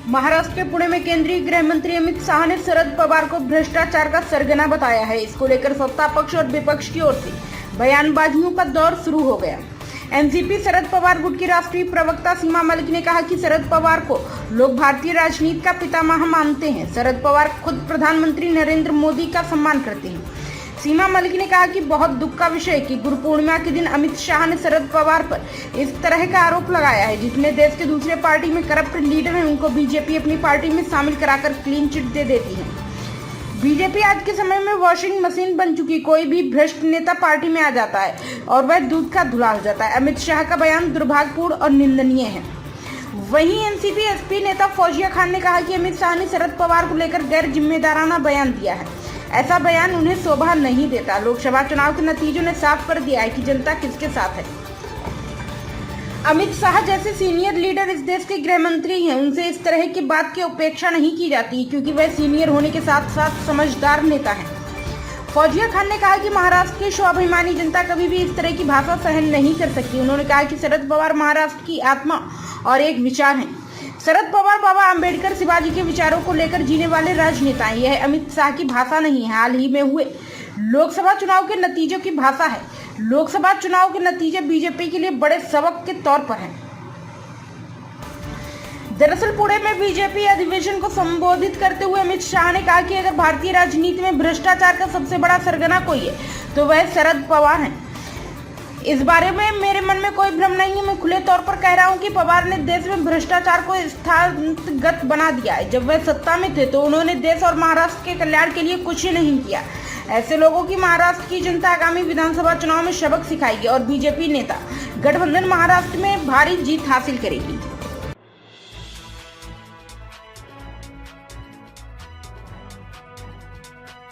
महाराष्ट्र के पुणे में केंद्रीय गृह मंत्री अमित शाह ने शरद पवार को भ्रष्टाचार का सरगना बताया है। इसको लेकर सत्ता पक्ष और विपक्ष की ओर से बयानबाजियों का दौर शुरू हो गया। एनसीपी शरद पवार गुट की राष्ट्रीय प्रवक्ता सीमा मलिक ने कहा कि शरद पवार को लोग भारतीय राजनीति का पितामह मानते हैं। शरद पवार खुद प्रधानमंत्री नरेंद्र मोदी का सम्मान करते हैं। सीमा मलिक ने कहा कि बहुत दुख का विषय है कि गुरु पूर्णिमा के दिन अमित शाह ने शरद पवार पर इस तरह का आरोप लगाया है, जिसमें देश के दूसरे पार्टी में करप्ट लीडर हैं उनको बीजेपी अपनी पार्टी में शामिल कराकर क्लीन चिट दे देती है। बीजेपी आज के समय में वॉशिंग मशीन बन चुकी। कोई भी भ्रष्ट नेता पार्टी में आ जाता है और वह दूध का धुला हो जाता है। अमित शाह का बयान दुर्भाग्यपूर्ण और निंदनीय है। वहीं एनसीपी एसपी नेता फौजिया खान ने कहा कि अमित शाह ने शरद पवार को लेकर गैर जिम्मेदाराना बयान दिया है। ऐसा बयान उन्हें शोभा नहीं देता। लोकसभा चुनाव के नतीजों ने साफ कर दिया है कि जनता किसके साथ है। अमित शाह जैसे सीनियर लीडर इस देश के गृह मंत्री हैं, उनसे इस तरह की बात की उपेक्षा नहीं की जाती, क्योंकि वह सीनियर होने के साथ साथ समझदार नेता हैं। फौजिया खान ने कहा कि महाराष्ट्र की स्वाभिमानी जनता कभी भी इस तरह की भाषा सहन नहीं कर सकती। उन्होंने कहा कि शरद पवार महाराष्ट्र की आत्मा और एक विचार है। शरद पवार बाबा अंबेडकर शिवाजी के विचारों को लेकर जीने वाले राजनेता हैं। यह अमित शाह की भाषा नहीं है, हाल ही में हुए लोकसभा चुनाव के नतीजों की भाषा है। लोकसभा चुनाव के नतीजे बीजेपी के लिए बड़े सबक के तौर पर हैं। दरअसल पुणे में बीजेपी अधिवेशन को संबोधित करते हुए अमित शाह ने कहा कि अगर भारतीय राजनीति में भ्रष्टाचार का सबसे बड़ा सरगना कोई है तो वह शरद पवार है। इस बारे में मेरे मन में कोई भ्रम नहीं है। मैं खुले तौर पर कह रहा हूं कि पवार ने देश में भ्रष्टाचार को स्थानगत बना दिया है। जब वह सत्ता में थे तो उन्होंने देश और महाराष्ट्र के कल्याण के लिए कुछ ही नहीं किया। ऐसे लोगों की महाराष्ट्र की जनता आगामी विधानसभा चुनाव में सबक सिखाएगी और बीजेपी नेता गठबंधन महाराष्ट्र में भारी जीत हासिल करेगी।